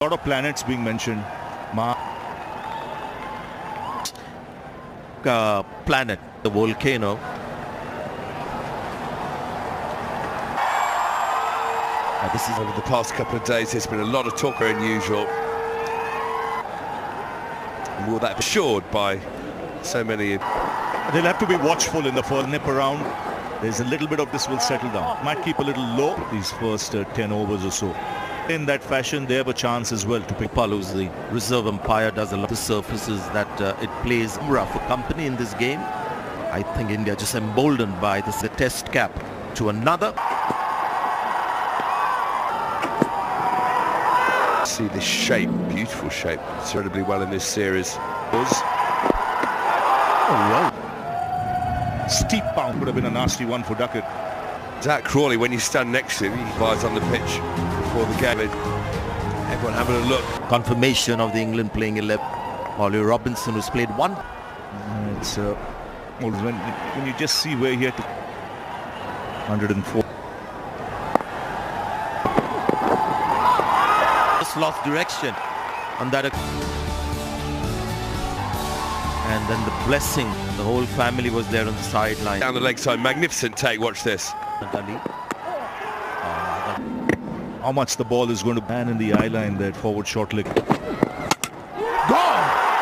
A lot of planets being mentioned. Planet, the volcano. This is over the past couple of days. There's been a lot of talk, unusual. And will that be assured by so many? They'll have to be watchful in the first nip around. There's a little bit of this will settle down. Might keep a little low these first 10 overs or so. In that fashion, they have a chance as well to pick. Palu's the reserve umpire, does a lot of surfaces that it plays rough for company in this game. I think India just emboldened by this test cap to another. See this shape, beautiful shape, incredibly well in this series. Oh, wow. Steep bound would have been a nasty one for Duckett. Zach Crawley, when you stand next to him, he flies on the pitch before the game. Everyone having a look. Confirmation of the England playing 11. Ollie Robinson, who's played one. It's well, when you just see where he had to 104. Just lost direction on that. And then the blessing, the whole family was there on the sideline. Down the leg side, magnificent take, watch this. How much the ball is going to ban in the eye line, that forward short leg. Gone!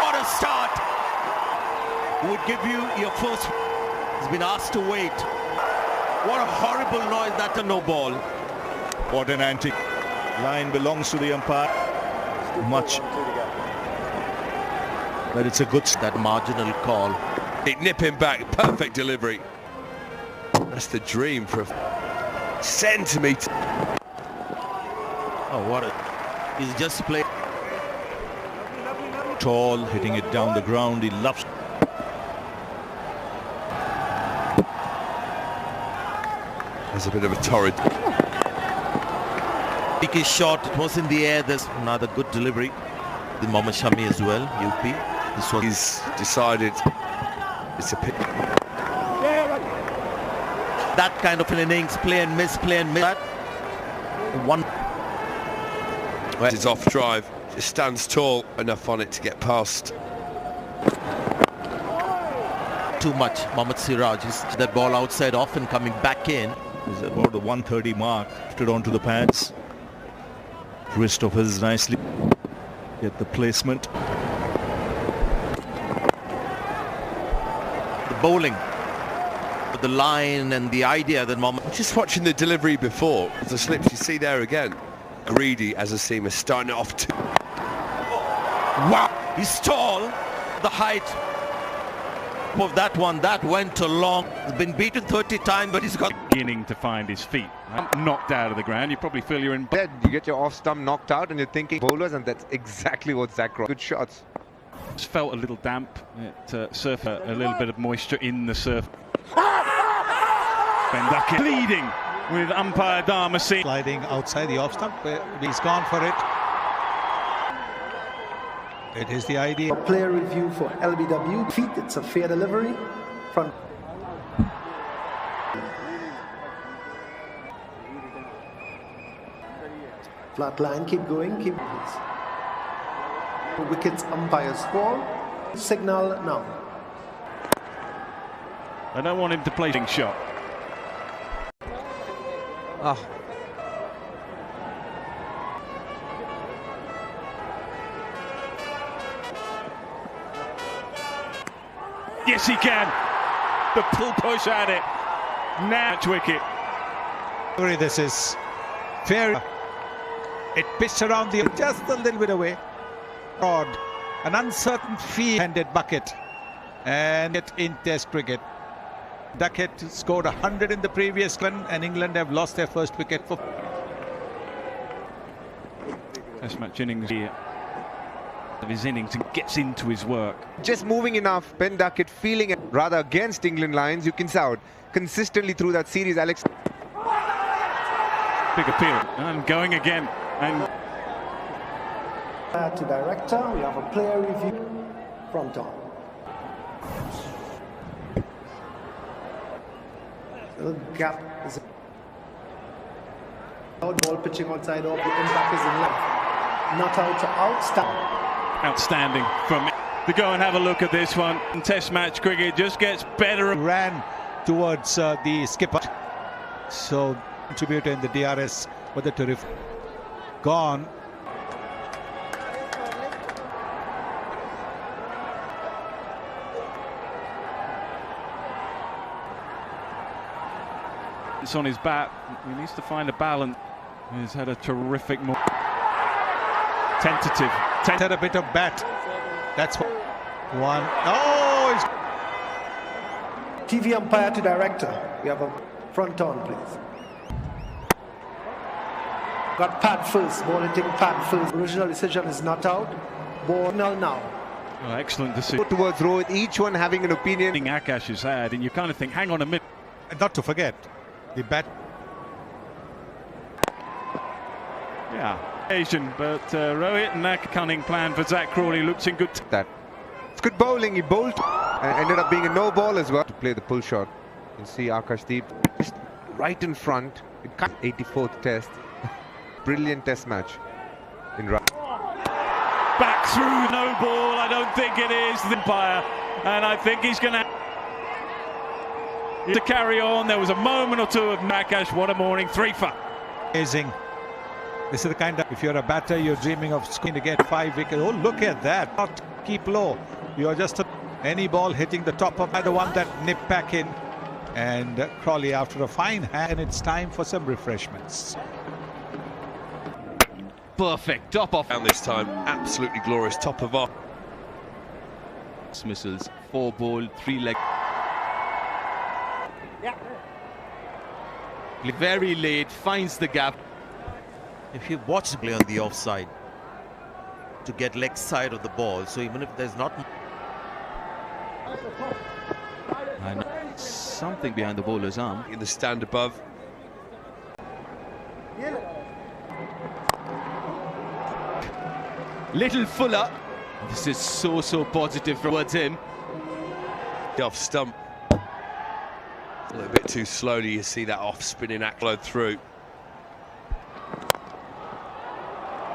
What a start! Would give you your first. He's been asked to wait. What a horrible noise, that's a no ball. What an antic. Line belongs to the umpire. Much. But it's a good that marginal call. Nip him back, perfect delivery. That's the dream for a centimetre. Oh, what a... He's just played. Tall, hitting it down the ground. He loves. There's a bit of a torrid. Picky shot, it was in the air. There's another good delivery. The Mohammad Shami as well, UP. This one. He's decided it's a pick. That kind of an innings, play and miss. That one. It's off drive, just stands tall enough on it to get past. Too much. Mohammad Siraj is that ball outside, often coming back in. Is about the 130 mark. Lifted onto the pads. Wrist of his nicely. Get the placement. The bowling, the line and the idea that Mohammad. Just watching the delivery before, the slips you see there again. Greedy as a seamer, starting it off too. Wow, he's tall. The height of that one, that went along. He's been beaten 30 times, but he's got beginning to find his feet. Knocked out of the ground. You probably feel you're in. You get your off stump knocked out, and you're thinking bowlers, and that's exactly what Zach Crawley. Good shots. It's felt a little damp. It surf a little bit of moisture in the surf. Ben Duckett leading with umpire Dharmasi. Sliding outside the off stump. He's gone for it. It is the idea. Player review for LBW. Feet, it's a fair delivery. Front. Flat line, keep going, keep. Wickets, umpires fall. Signal now. I don't want him to play shot. Oh. Yes, he can. The pull push at it. Now wicket. This is fair. It pitched around the just a little bit away. Odd, an uncertain fee-handed bucket, and it in Test cricket. Duckett scored 100 in the previous one, and England have lost their first wicket for Test match innings of his innings and gets into his work. Just moving enough. Ben Duckett feeling it rather against England lines. You can see out consistently through that series, Alex. Big appeal and going again. And To director, we have a player review front on. Little gap is out ball pitching outside off, the impact is in left. not out to outstanding. Outstanding from to go and have a look at this one. Test match cricket just gets better. Ran towards the skipper. So contributor in the DRS with the terrific. Gone. It's on his bat. He needs to find a balance. He's had a terrific tentative. Had a bit of bat. That's one. Oh! TV umpire to director. We have a front on, please. Got pad first. Ball hitting pad first. Original decision is not out. Ball null now. Oh, excellent decision. Towards Rohit, each one having an opinion. Akash has had, and you kind of think, hang on a minute. And not to forget, the bat. Yeah, Asian, but Rohit and that cunning plan for Zach Crawley looks in good. That it's good bowling. He bowled. Ended up being a no ball as well to play the pull shot. You can see Akash Deep just right in front. 84th test. Brilliant test match. Back through, no ball. I don't think it is the umpire, and I think he's going to carry on. There was a moment or two of Akash. What a morning, 3 for. Amazing. This is the kind of, if you're a batter, you're dreaming of scoring to get 5 wickets. Oh, look at that. Not keep low. You're just any ball hitting the top of the one that nipped back in. And Crawley after a fine hand, and it's time for some refreshments. Perfect. Top off. And this time, absolutely glorious. Top of off. Dismissals, 4 ball, 3 leg. Yeah. Very late, finds the gap. If you watch the play on the offside to get leg side of the ball, so even if there's not something behind the bowler's arm. In the stand above. Little Fuller. This is so positive towards him. Off stump. A little bit too slowly, you see that off spinning act flowed through.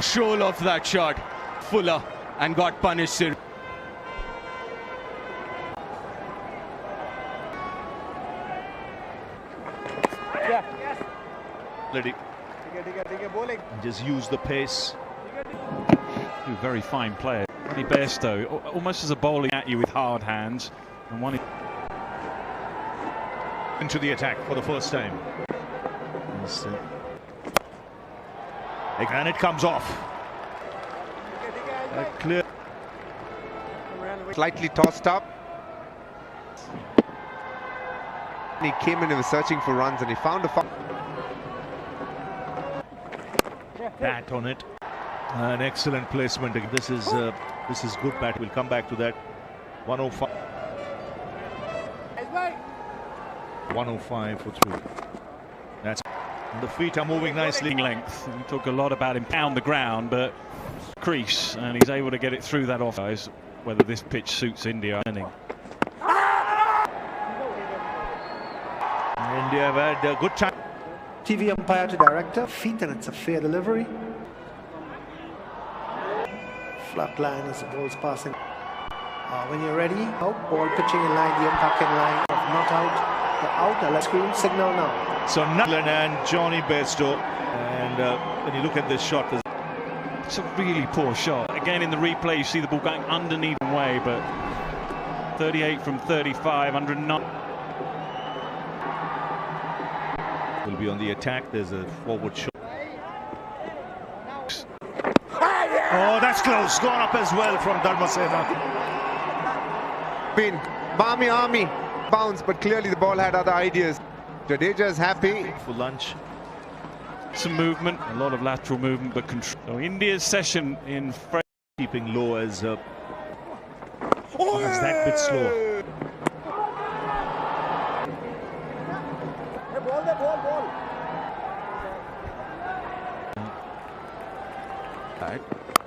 Shoal off that shot. Fuller and got punished. Let it just use the pace. Two very fine players. Ronnie Bairstow, almost as a bowling at you with hard hands, and one Into the attack for the first time. And it comes off. Clear. Slightly tossed up. He came in and was searching for runs, and he found a bat on it. An excellent placement. This is good bat. We'll come back to that. 105. 105 for 3. That's the feet are moving nicely. length. We talk a lot about him pound the ground, but crease, and he's able to get it through that off. Whether this pitch suits India. India have had a good time. TV umpire to director. Feet, and it's a fair delivery. Flat line as the ball's passing. When you're ready, out, ball pitching in line, the impact in line, not out, the out, let's screen signal now. So Nathan and Johnny Bairstow, and when you look at this shot, it's a really poor shot. Again, in the replay, you see the ball going underneath the way, but 38 from 35, 109. Will be on the attack. There's a forward shot. Oh, that's close. Gone up as well from Dharmasena. been Barmy Army bounce, but clearly the ball had other ideas. Jadeja's happy. For lunch. Some movement, a lot of lateral movement, but control. So India's session in keeping low as that bit slow.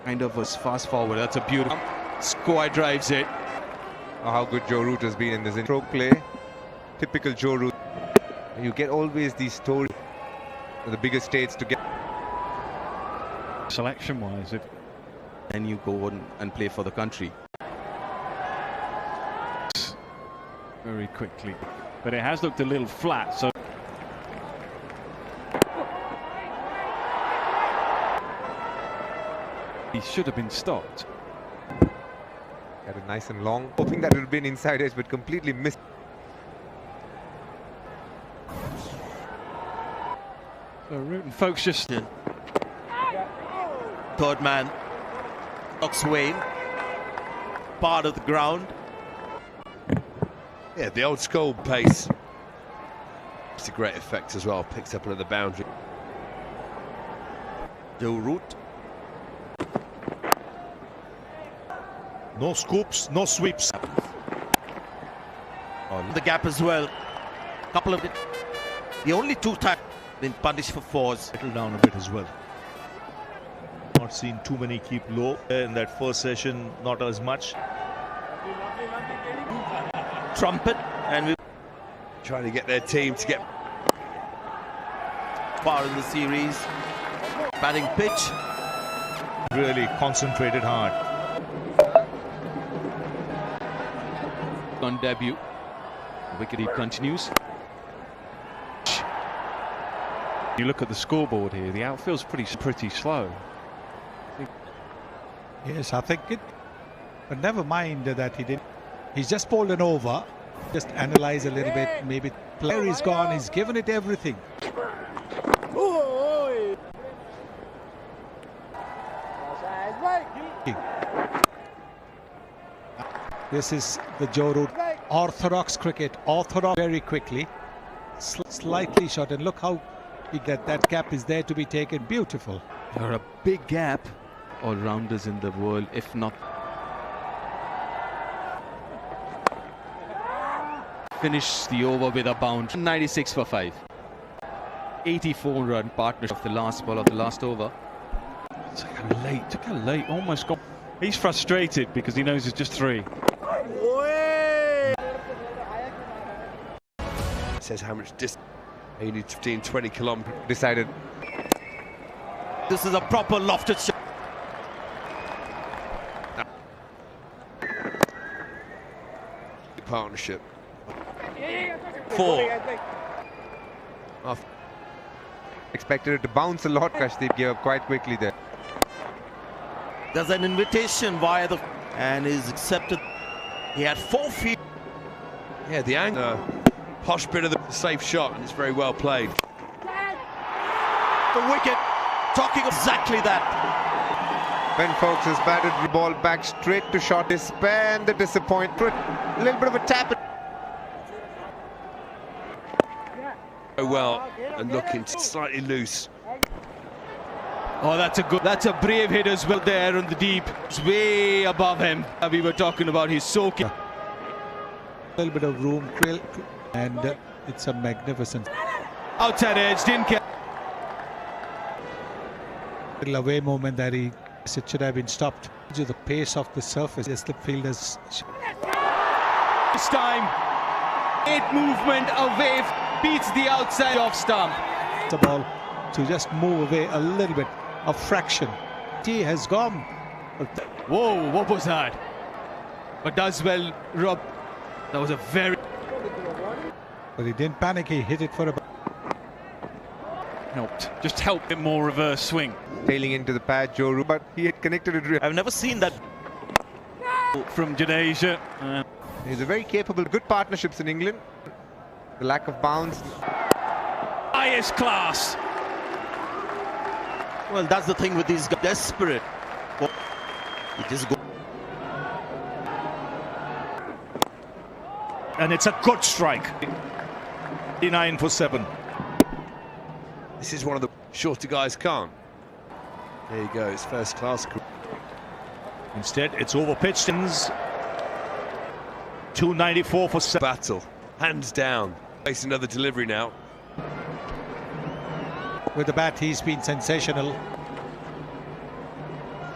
Kind of was fast forward. That's a beautiful square drives it. Oh, how good Joe Root has been in this stroke play. Typical Joe Root. You get always these stories of the bigger states to get selection-wise. and you go on and play for the country. Very quickly, but it has looked a little flat, so he should have been stopped. Got it nice and long, hoping that it would have been inside edge, but completely missed. So Rutan folks just Third man, Swain, part of the ground. Yeah, the old school pace. It's a great effect as well. Picks up another boundary. Joe Root. No scoops, no sweeps. On the gap as well. Couple of it. The only two times been punished for fours. Settle down a bit as well. Not seen too many keep low in that first session, not as much. Trumpet, and we Trying to get their team to get far in the series. Batting pitch. Really concentrated hard. on debut. Wicket Deep continues. You look at the scoreboard here, the outfield's pretty slow. Yes, I think it. But never mind that he didn't. He's just bowled an over. Just analyze a little bit. Maybe player is gone. He's given it everything. This is the Joe Root orthodox cricket. Orthodox very quickly. Slightly short. And look how that gap is there to be taken. Beautiful. There are a big gap. All-rounders in the world, if not. Finish the over with a bound. 96 for 5. 84-run partnership of the last ball of the last over. Took a late, almost gone. He's frustrated because he knows it's just 3. says how much distance you need. 15-20 kilometers. Decided. This is a proper lofted shot. Partnership. 4. Expected it to bounce a lot. Akash Deep gave up quite quickly there. There's an invitation via the and is accepted. He had 4 feet. Yeah, the angle. Posh bit of the safe shot, and it's very well played. The wicket. Talking exactly that. Ben Foakes has batted the ball back straight to short. Despair and the disappointment. A little bit of a tap. Oh well, and looking slightly loose. Oh, that's a brave hit as well there on the deep. It's way above him. We were talking about his soaking. A little bit of room, and it's a magnificent. Outside edge, didn't care. Little away moment that it should have been stopped. To the pace of the surface, the slip fielders. This time, 8 movement away beats the outside off stump. The ball to just move away a little bit, a fraction. He has gone. Whoa, what was that? But does well, Rob. That was a very. But he didn't panic. He hit it for a. Just helped him more reverse swing. Tailing into the pad, Joe Root, but he had connected it. I've never seen that from Jadeja. He's a very capable, good partnerships in England. The lack of bounce. Highest class. Well, that's the thing with these guys. Desperate. It is good. And it's a good strike. 89 for 7. This is one of the shorter guys can't. There you go, it's first class. Instead, it's over pitched. 294 for 7. Battle, hands down. Face another delivery now. With the bat, he's been sensational.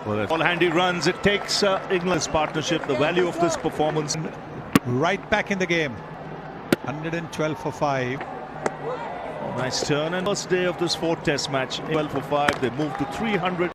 Well, all handy runs. It takes England's partnership, the value of this performance. Right back in the game. 112 for 5. Nice turn, and first day of this 4th test match. 12 for 5. They moved to 300.